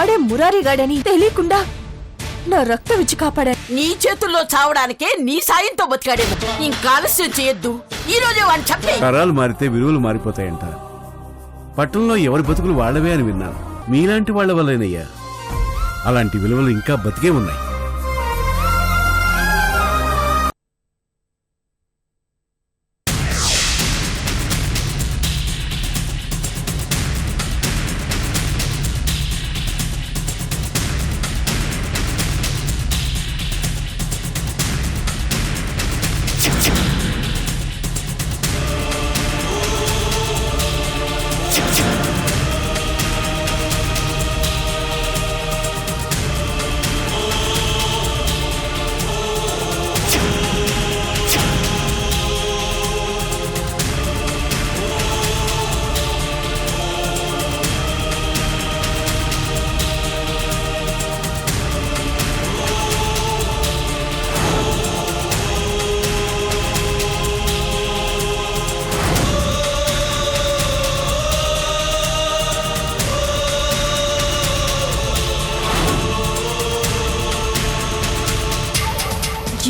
వాడే మురారిగాడని తెలియకుండా నా రక్తం ఇచ్చి కాపాడా. నీ చేతుల్లో చావడానికే నీ సాయంతో బతికాడేమో. ఇంకా ఆలస్యం చేయొద్దు, ఈ రోజే వాడిని చంపే. తరాలు మారితే విలువలు మారిపోతాయంట. పట్టణంలో ఎవరి బతుకులు వాళ్లవే అని విన్నాను. మీలాంటి వాళ్ల వల్లేనయ్యా అలాంటి విలువలు ఇంకా బతికే ఉన్నాయి.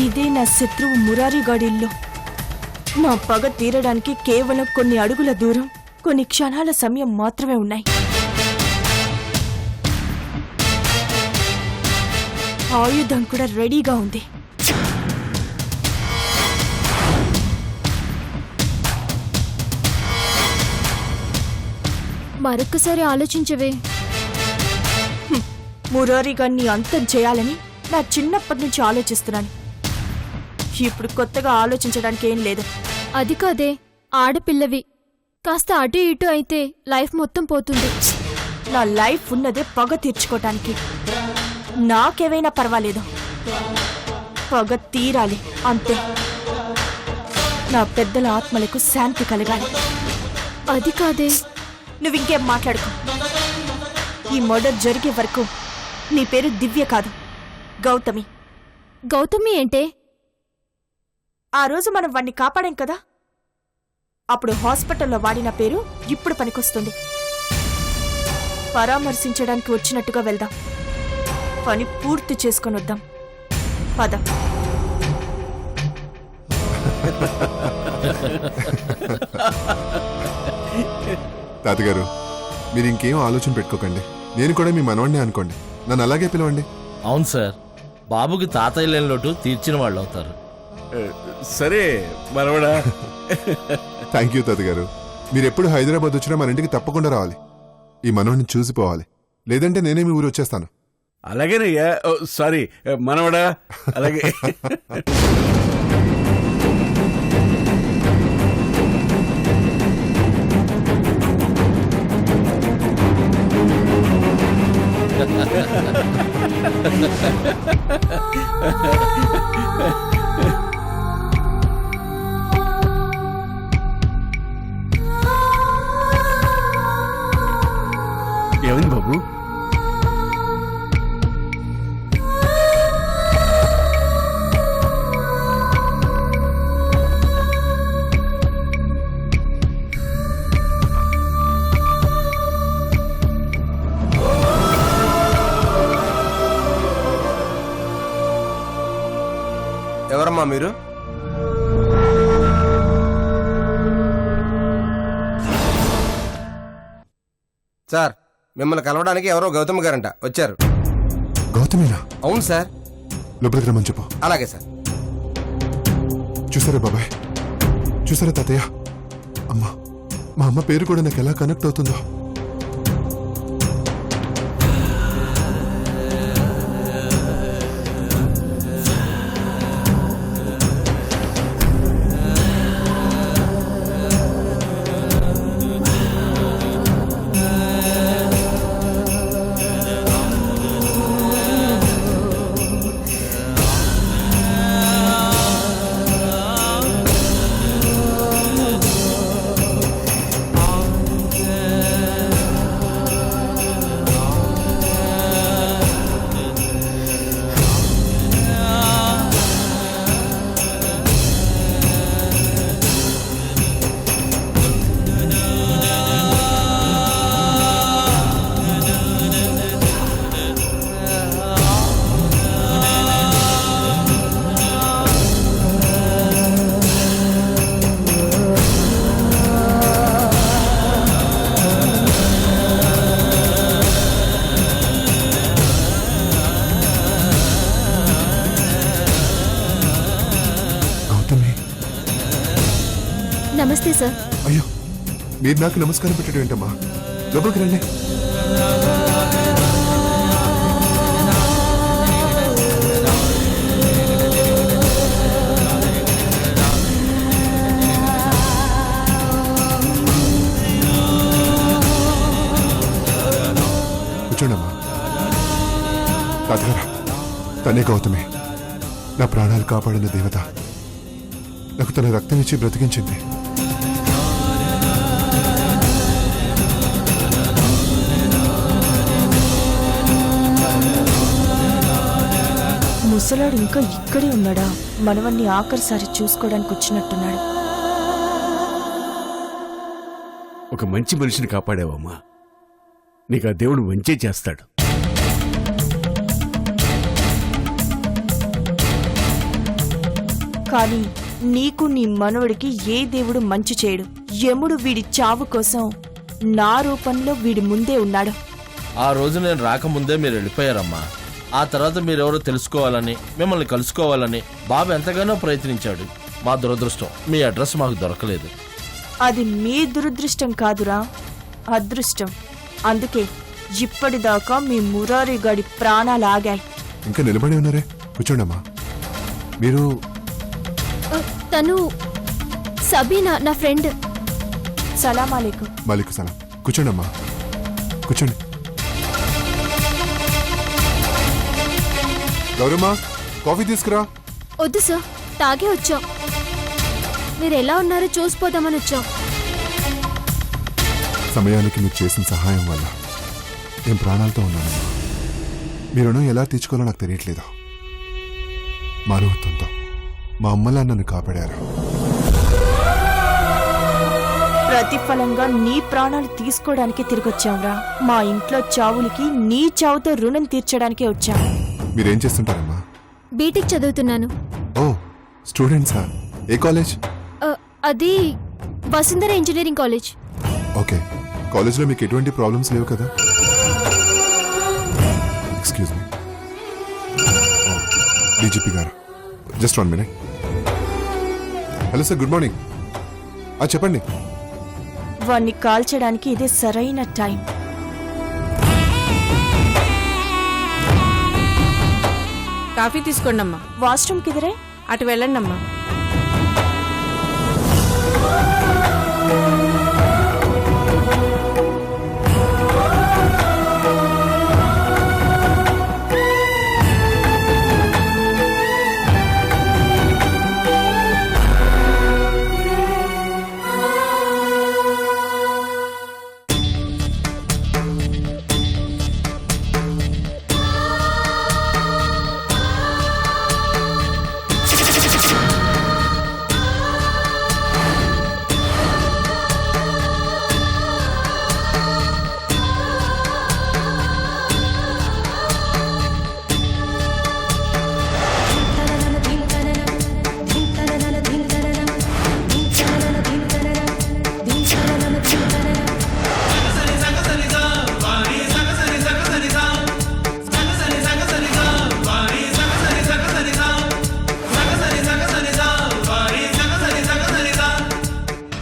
ఇదే నా శత్రువు మురారిగాడిల్లు. నా పగ తీరడానికి కేవలం కొన్ని అడుగుల దూరం, కొన్ని క్షణాల సమయం మాత్రమే ఉన్నాయి. ఆయుధం కూడా రెడీగా ఉంది. మరొక్కసారి ఆలోచించవే. మురారిగాడిని అంతం చేయాలని నా చిన్నప్పటి నుంచి ఆలోచిస్తున్నాను. ఇప్పుడు కొత్తగా ఆలోచించడానికి ఏం లేదు. అది కాదే, ఆడపిల్లవి. కాస్త అటు ఇటు అయితే లైఫ్ మొత్తం పోతుంది. నా లైఫ్ ఉన్నదే పగ తీర్చుకోవటానికి. నాకేవైనా పర్వాలేదు, పగ తీరాలి అంతే. నా పెద్దల ఆత్మలకు శాంతి కలగాలి. అది కాదే. నువ్వింకేం మాట్లాడుకో. ఈ మర్డర్ జరిగే వరకు నీ పేరు దివ్య కాదు, గౌతమి. గౌతమి ఏంటే? ఆ రోజు మనం వాణ్ణి కాపాడాం కదా, అప్పుడు హాస్పిటల్లో వాడిన పేరు ఇప్పుడు పనికొస్తుంది. పరామర్శించడానికి వచ్చినట్టుగా వెళ్దాం, పని పూర్తి చేసుకొని వద్దాం. పద. తాతగారు, మీరు ఇంకేం ఆలోచన పెట్టుకోకండి. నేను కూడా మీ మనవాడిని అనుకోండి, నన్ను అలాగే పిలవండి. అవును సార్, బాబుకి తాతయ్య లేని లోటు తీర్చిన వాళ్ళు అవుతారు. సరే మనవడా. థ్యాంక్ యూ తాతగారు. మీరు ఎప్పుడు హైదరాబాద్ వచ్చినా మన ఇంటికి తప్పకుండా రావాలి. ఈ మనవాడిని చూసిపోవాలి, లేదంటే నేనే మీ ఊరు వచ్చేస్తాను. అలాగేనయ్యా. సారీ మనవడా, అలాగే. ఏమైంది బాబు? ఎవరమ్మా మీరు? సార్, మిమ్మల్ని కలవడానికి ఎవరో గౌతమ్ గారంట వచ్చారు. గౌతమినా? అవును సార్. లోపలికి రమ్మని చెప్పు. అలాగే సార్. చూసారా బాబాయ్, చూసారా తాతయ్య, అమ్మా, మా అమ్మ పేరు కూడా నాకు ఎలా కనెక్ట్ అవుతుందో. Okay sir. అయ్యో మీరు నాకు నమస్కారం పెట్టడం ఏంటమ్మా? లోపలికి రండి. కూర్చోండమ్మా. తాతగారా, తనే గౌతమి, నా ప్రాణాలు కాపాడిన దేవత. నాకు తన రక్తం ఇచ్చి బ్రతికించింది. ముసలాడు ఇంకా ఇక్కడే ఉన్నాడా? మనవన్ని ఆఖరిసారి చూసుకోవడానికి వచ్చినట్టున్నాడు. ఒక మంచి మనిషిని కాపాడావమ్మా. నీకు ఆ దేవుడు మంచే చేస్తాడు. కానీ నీకు నీ మనవడికి ఏ దేవుడు మంచి చేయడు. యముడు వీడి చావు కోసం నా రూపంలో వీడి ముందే ఉన్నాడు. ఆ రోజు నేను రాకముందే మీరు వెళ్ళిపోయారమ్మా. ఆ తర్వాత మీరెవరో తెలుసుకోవాలని, మిమ్మల్ని కలుసుకోవాలని బాబు ఎంతగానో ప్రయత్నించాడు. మా దురదృష్టం మీ అడ్రస్ మాకు దొరకలేదు. అది మీ దురదృష్టం కాదురా, అదృష్టం. అందుకే ఇప్పటిదాకా మీ మురారి గడి ప్రాణాలు ఆగాయి. ఇంకా నిలబడి ఉన్నారే, కూర్చోండమ్మా. మీరు తను సబీనా, నా ఫ్రెండ్. సలాం అలైకుం. మాలిక్ సలాం. కూర్చోండమ్మా, కూర్చోండి. గౌరమ్మా, కాఫీ తీసుకురా. వద్దు సార్, తాగే వచ్చాం. మీరు ఎలా ఉన్నారో చూసిపోదామని వచ్చాం. సమయానికి మీరు చేసిన సహాయం వల్ల నేను ప్రాణాలతో ఉన్నానమ్మా. మీ రుణం ఎలా తీర్చుకోవాలో నాకు తెలియట్లేదు. మానవత్వంతో మా అమ్మలా నన్ను కాపాడారు. ప్రతిఫలంగా నీ ప్రాణాలు తీసుకోవడానికి తిరిగొచ్చాంరా. మా ఇంట్లో చావులకి నీ చావుతో రుణం తీర్చడానికే వచ్చాం. మీరేం చేస్తుంటారమ్మా? బీటెక్ చదువుతున్నాను. ఓ, స్టూడెంట్సా? ఏ కాలేజ్? అది వసుంధర ఇంజనీరింగ్ కాలేజ్. ఓకే. కాలేజ్లో మీకు ఎటువంటి ప్రాబ్లమ్స్ లేవు కదా? Excuse me. డీజీపీ గారు, just 1 minute. Hello sir, good morning. చెప్పండి. వాణ్ణి కాల్చడానికి ఇదే సరైన టైం. కాఫీ తీసుకోండి అమ్మా. వాష్రూమ్ కిదరే, అటు వెళ్ళండి అమ్మా.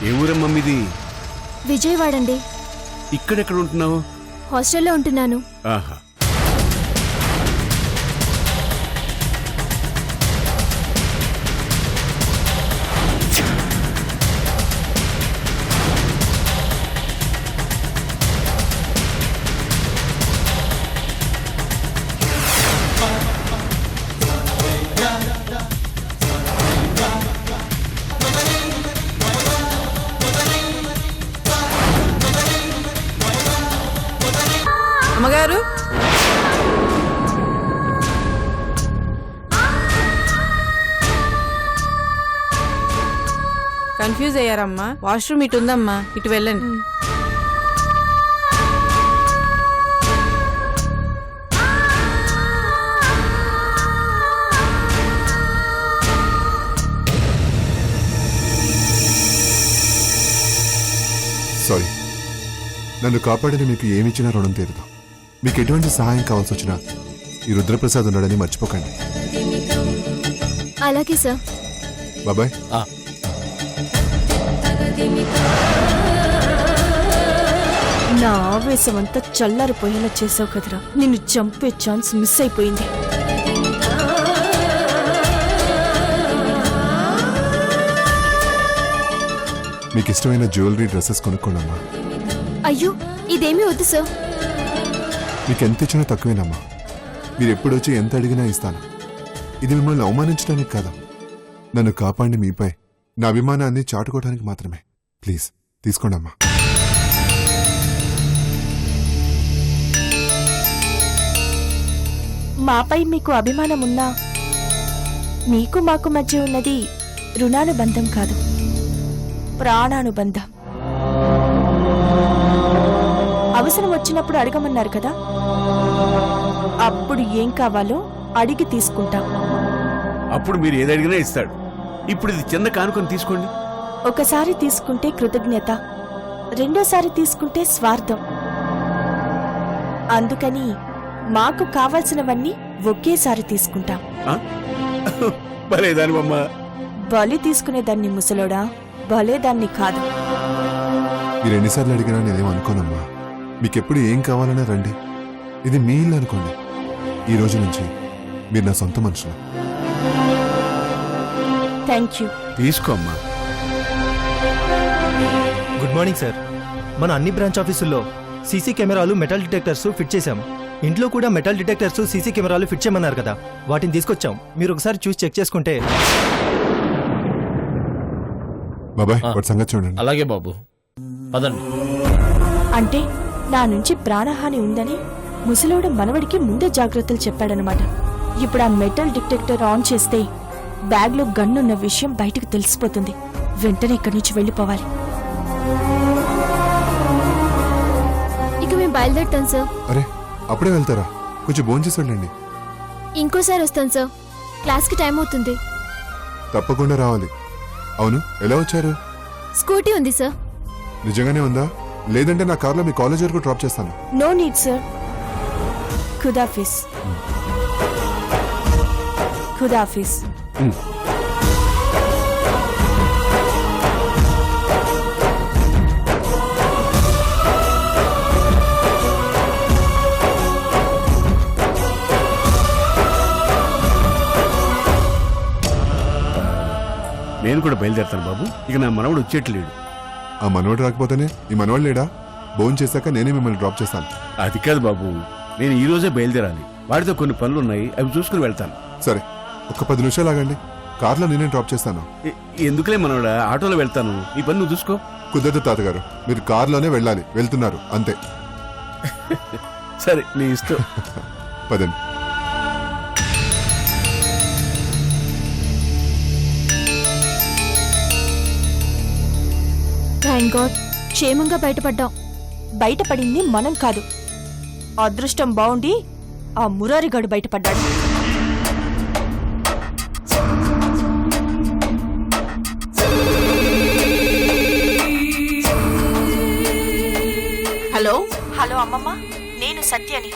ఏ ఊరమ్మా మీది? విజయవాడండి. ఇక్కడెక్కడ ఉంటున్నావు? హాస్టల్లో ఉంటున్నాను. ఆహా. అమ్మగారు, కన్ఫ్యూజ్ అయ్యారమ్మా. వాష్రూమ్ ఇటు ఉందమ్మా, ఇటు వెళ్ళండి. సారీ, నన్ను కాపాడిన మీకు ఏమిచ్చినా రుణం తీరదు. మీకు ఎటువంటి సహాయం కావాల్సి వచ్చినా ఈ రుద్రప్రసాద్ ఉన్నాడని మర్చిపోకండి. అలాగే సార్. బాబాయ్. ఆ, నా ఆవేశం అంతా చల్లారిపోయేలా చేసావు కదరా. నిన్ను చంపే ఛాన్స్ మిస్ అయిపోయింది. మీకు ఇష్టమైన జ్యువెలరీ డ్రెస్సెస్ కొనుక్కోండమ్మా. అయ్యో ఇదేమీ వద్దు సార్. మీకు ఎంత ఇచ్చినా తక్కువేనమ్మా. మీరు ఎప్పుడొచ్చి ఎంత అడిగినా ఇస్తాను. ఇది మిమ్మల్ని అవమానించడానికి కాదు, నన్ను కాపాడి మీపై నా అభిమానాన్ని చాటుకోవడానికి మాత్రమే. ప్లీజ్ తీసుకోండమ్మా. మాపై మీకు అభిమానం ఉన్నా మీకు మాకు మధ్య ఉన్నది రుణానుబంధం కాదు, ప్రాణానుబంధం. అవసరం వచ్చినప్పుడు అడగమన్నారు కదా, అప్పుడు ఏం కావాలో అడిగి తీసుకుంటాం. అప్పుడు మీరు ఏది అడిగినా ఇస్తాడు. ఇప్పుడు ఇది చిన్న కానుకొని తీసుకోండి. ఒకసారి తీసుకుంటే కృతజ్ఞత, రెండోసారి తీసుకుంటే స్వార్థం. అందుకని మాకు కావాల్సినవన్నీ ఒకేసారి తీసుకుంటాం. భలేదానివమ్మా. బలి తీసుకునేదాన్ని ముసలోడా, భలేదాన్ని కాదు. మీరు ఎన్నిసార్లు అడిగినా నేనేం అనుకోనమ్మా. మీకెప్పుడు ఏం కావాలన్నా రండి, ఇది మీ ఇల్లు అనుకోండి. ఈ రోజు నుంచి మీరు నా సొంత మనుషులు. Thank you. తీసుకో అమ్మా. Good morning sir. మన అన్ని బ్రాంచ్ ఆఫీసుల్లో సీసీ కెమెరాలు, మెటల్ డిటెక్టర్స్ ఫిట్ చేశాం. ఇంట్లో కూడా మెటల్ డిటెక్టర్స్, సీసీ కెమెరాలు ఫిట్ చేయమన్నారు కదా, వాటిని తీసుకొచ్చాం. మీరు ఒకసారి చూసి చెక్ చేసుకుంటే. బాబాయ్ వాటి సంగతి చూడండి. అలాగే బాబు, పదండి. అంటే నా నుంచి ప్రాణహాని ఉందని ముసలోడు మనవడికి ముందే జాగ్రత్తలు చెప్పాడనమాట. ఇప్పుడు ఆ మెటల్ డిటెక్టర్ ఆన్ చేస్తే బ్యాగ్లో గన్నున్న విషయం బయటకు తెలిసిపోతుంది. వెంటనే ఇక్కడి నుంచి వెళ్ళిపోవాలి. ఇక మేము బయలుదేరుతాం సార్. అరే అప్పుడే వెళ్తారా? కొంచెం భోంచేసి వెళ్ళండి. ఇంకోసారి వస్తాను సార్, క్లాస్కి టైం అవుతుంది. తప్పకుండా రావాలి. అవును, ఎలా వచ్చారు? స్కూటీ ఉంది సార్. నిజంగానే ఉందా? లేదంటే నా కార్లో మీ కాలేజ్ వరకు డ్రాప్ చేస్తాను. No need sir. ఖుదాఫీస్. ఖుదాఫీస్. నేను కూడా బయలుదేరుతాను బాబు. ఇక నా మనవడు వచ్చేట్లేడు. ఆ మనవాడు రాకపోతేనే ఈ మనవాడు లేడా? భోజనం చేశాక నేనే మిమ్మల్ని డ్రాప్ చేస్తాను. అది కాదు బాబు, నేను ఈ రోజే బయలుదేరాలి. వాడితో కొన్ని పనులు ఉన్నాయి, అవి చూసుకుని వెళ్తాను. సరే, ఒక 10 నిమిషాలు ఆగండి. కార్లో నేనే డ్రాప్ చేస్తాను. ఎందుకులే మనవడా, ఆటోలో వెళ్తాను. ఈ పని నువ్వు చూసుకో. కుదరదు తాతగారు, మీరు కార్లోనే వెళ్ళాలి. వెళ్తున్నారు అంతే. సరే, నీ ఇష్టం. పదండి. థ్యాంక్ గాడ్, క్షేమంగా బయటపడ్డాం. బయటపడింది మనం కాదు, అదృష్టం బావుండి ఆ మురారిగాడు బయటపడ్డాడు. హలో హలో అమ్మమ్మ, నేను సత్యని.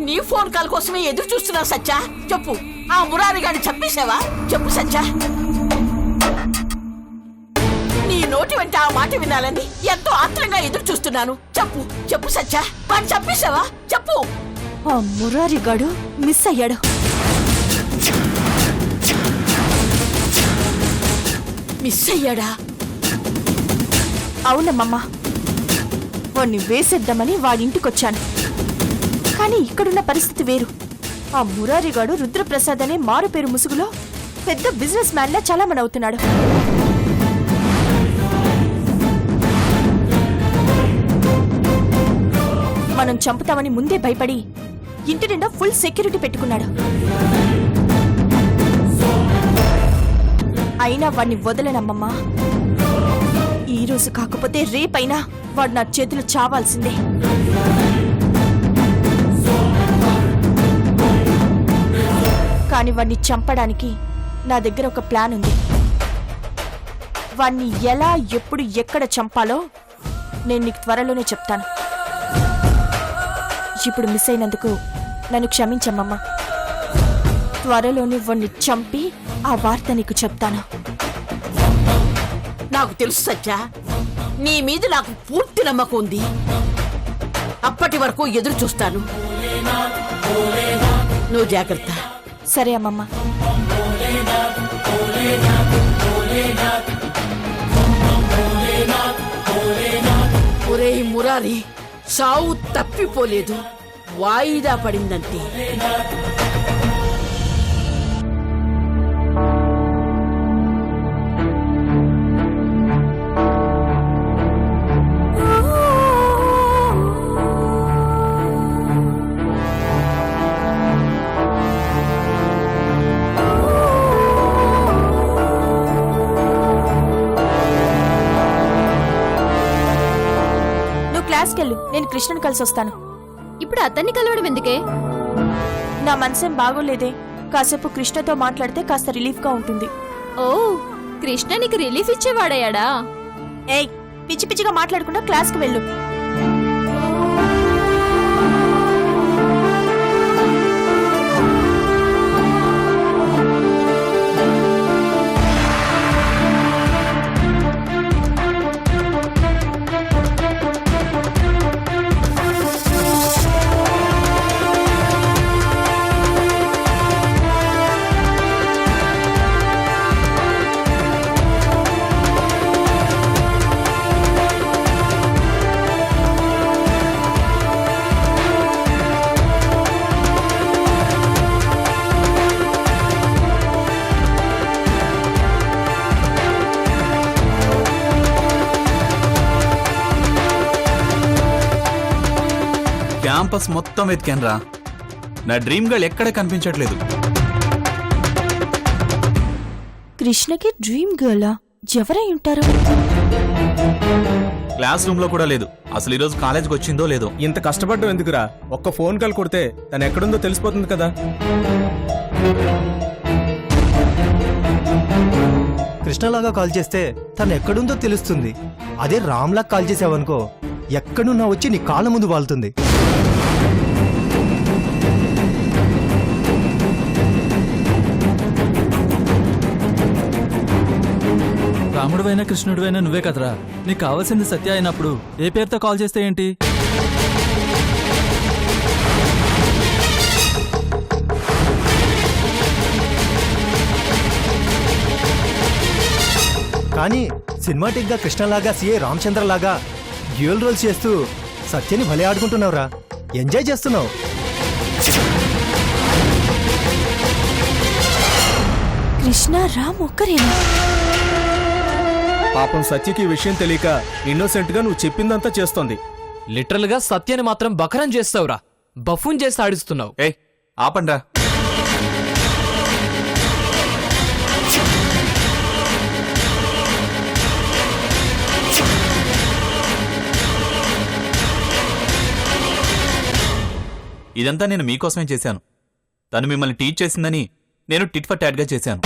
నీ ఫోన్ కాల్ కోసమే ఎదురు చూస్తున్నావు సత్యా. చెప్పు, ఆ మురారి గారిని చంపేశావా? చెప్పు సత్యా. నీ నోటి వెంట ఆ మాట వినాలని ఎంతో ఆత్రంగా ఎదురు చూస్తున్నాను. చెప్పు చెప్పు సత్యా, వాడిని చంపేశావా? చెప్పు. ఆ మురారిగాడు మిస్ అయ్యాడు. మిస్ అయ్యాడా? అవునమ్మమ్మ, వాణ్ణి వేసేద్దామని వాడింటికొచ్చాను. కానీ ఇక్కడున్న పరిస్థితి వేరు. ఆ మురారిగాడు రుద్రప్రసాద్ అనే మారు పేరు ముసుగులో పెద్ద బిజినెస్ మ్యాన్ లా చలామణవుతున్నాడు. మనం చంపుతామని ముందే భయపడి ఇంటి నిండా ఫుల్ సెక్యూరిటీ పెట్టుకున్నాడు. అయినా వాణ్ణి వదలనమ్మమ్మా. ఈ రోజు కాకపోతే రేపైనా వాడు నా చేతులు చావాల్సిందే. కానీ వాణ్ణి చంపడానికి నా దగ్గర ఒక ప్లాన్ ఉంది. వాణ్ణి ఎలా, ఎప్పుడు, ఎక్కడ చంపాలో నేను నీకు త్వరలోనే చెప్తాను. ఇప్పుడు మిస్ అయినందుకు నన్ను క్షమించమ్మమ్మా. త్వరలోనే వాణ్ణి చంపి ఆ వార్త నీకు చెప్తాను. నాకు తెలుసు సత్య, నీ మీద నాకు పూర్తి నమ్మకం ఉంది. అప్పటి వరకు ఎదురు చూస్తాను. నువ్వు జాగ్రత్త. సరే అమ్మమ్మ. ఒరేయ్ మురారి, సావు తప్పిపోలేదు, వాయిదా పడిందంతే. నువ్వు క్లాస్కి వెళ్ళు, నేను కృష్ణని కలిసి వస్తాను. ఇప్పుడు అతన్ని కలవడం ఎందుకే? నా మనసేం బాగోలేదే, కాసేపు కృష్ణతో మాట్లాడితే కాస్త రిలీఫ్గా ఉంటుంది. ఓ, కృష్ణ నీకు రిలీఫ్ ఇచ్చేవాడయ్యాడా? ఏయ్, పిచ్చి పిచ్చిగా మాట్లాడకుండా క్లాస్కి వెళ్ళు. క్యాంపస్ మొత్తం వెతికాను రా, నా డ్రీమ్ గర్ల్ ఎక్కడ కనిపించట్లేదు. కృష్ణకి డ్రీమ్ గర్లా? ఎవరై ఉంటారు? క్లాస్ రూమ్ లో కూడా లేదు. అసలు ఈరోజు కాలేజ్కి వచ్చిందో లేదో. ఇంత కష్టపడ్డం ఎందుకురా? ఒక్క ఫోన్ కాల్ కొడితే తను ఎక్కడుందో తెలిసిపోతుంది కదా. కృష్ణలాగా కాల్ చేస్తే తను ఎక్కడుందో తెలుస్తుంది. అదే రామ్లా కాల్ చేసావనుకో, ఎక్కడున్నా వచ్చి నీ కాళ్ళ ముందు వాళ్తుంది. రాముడువైనా కృష్ణుడివైనా నువ్వే కదరా. నీకు కావాల్సింది సత్య అయినప్పుడు ఏ పేరుతో కాల్ చేస్తే ఏంటి? కానీ సినిమాటిక్ గా కృష్ణలాగా సిఏ రామచంద్రలాగా డ్యూయల్ రోల్స్ చేస్తూ సత్యని భలే ఆడుకుంటున్నావురా. ఎంజాయ్ చేస్తున్నావు. కృష్ణ రామ్ ఒక్కరేనా? పాపం సత్యకి ఈ విషయం తెలియక ఇన్నోసెంట్ గా నువ్వు చెప్పిందంతా చేస్తోంది. లిటరల్ గా సత్యాన్ని మాత్రం బకరం చేస్తావురా. బఫూన్ చేసి ఆడిస్తున్నావు. ఏయ్ ఆపండ్రా. ఇదంతా నేను మీకోసమే చేశాను. తను మిమ్మల్ని టీచ్ చేసిందని నేను టిట్ ఫర్ టాట్ గా చేశాను.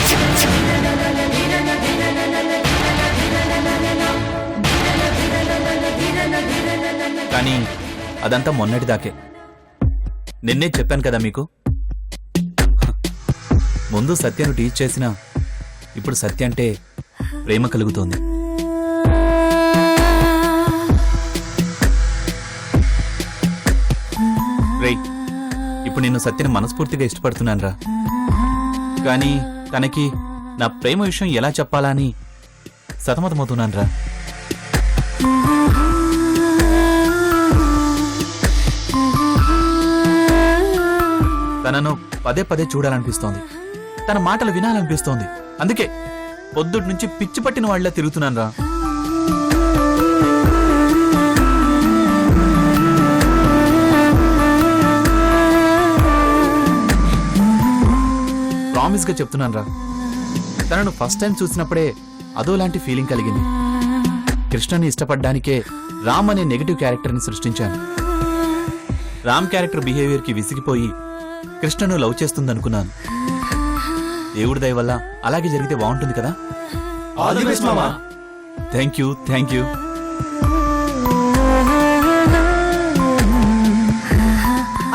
కానీ అదంతా మొన్నటిదాకే. నిన్నే చెప్పాను కదా మీకు, ముందు సత్యను టీచ్ చేసినా ఇప్పుడు సత్య అంటే ప్రేమ కలుగుతోంది. రేయ్, ఇప్పుడు నేను సత్యని మనస్ఫూర్తిగా ఇష్టపడుతున్నాను రా. కానీ తనకి నా ప్రేమ విషయం ఎలా చెప్పాలా అని సతమతమవుతున్నాను రా. తనను పదే పదే చూడాలనిపిస్తోంది, తన మాటలు వినాలనిపిస్తోంది. అందుకే పొద్దుటి నుంచి పిచ్చి పట్టిన వాళ్ళ తిరుగుతున్నాను రా. ప్రామిస్ గా చెప్తున్నాను రా, తనను ఫస్ట్ టైం చూసినప్పుడే అదోలాంటి ఫీలింగ్ కలిగింది. కృష్ణని ఇష్టపడ్డానికే రామ్ అనే నెగటివ్ క్యారెక్టర్ని సృష్టించాను. రామ్ క్యారెక్టర్ బిహేవియర్ కి విసిగిపోయి కృష్ణను లవ్ చేస్తుందనుకున్నాను. దేవుడి దయ వల్ల అలాగే జరిగితే బాగుంటుంది కదా. Thank you, thank you.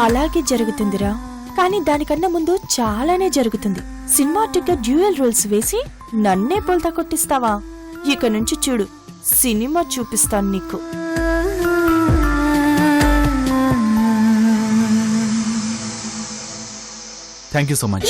అలాగే జరుగుతుందిరా, కానీ దానికన్నా ముందు చాలానే జరుగుతుంది. సినిమాటిక్ గా డ్యూయల్ రోల్స్ వేసి నన్నే బోల్తా కొట్టిస్తావా? ఇక నుంచి చూడు, సినిమా చూపిస్తాను నీకు. Thank you so much.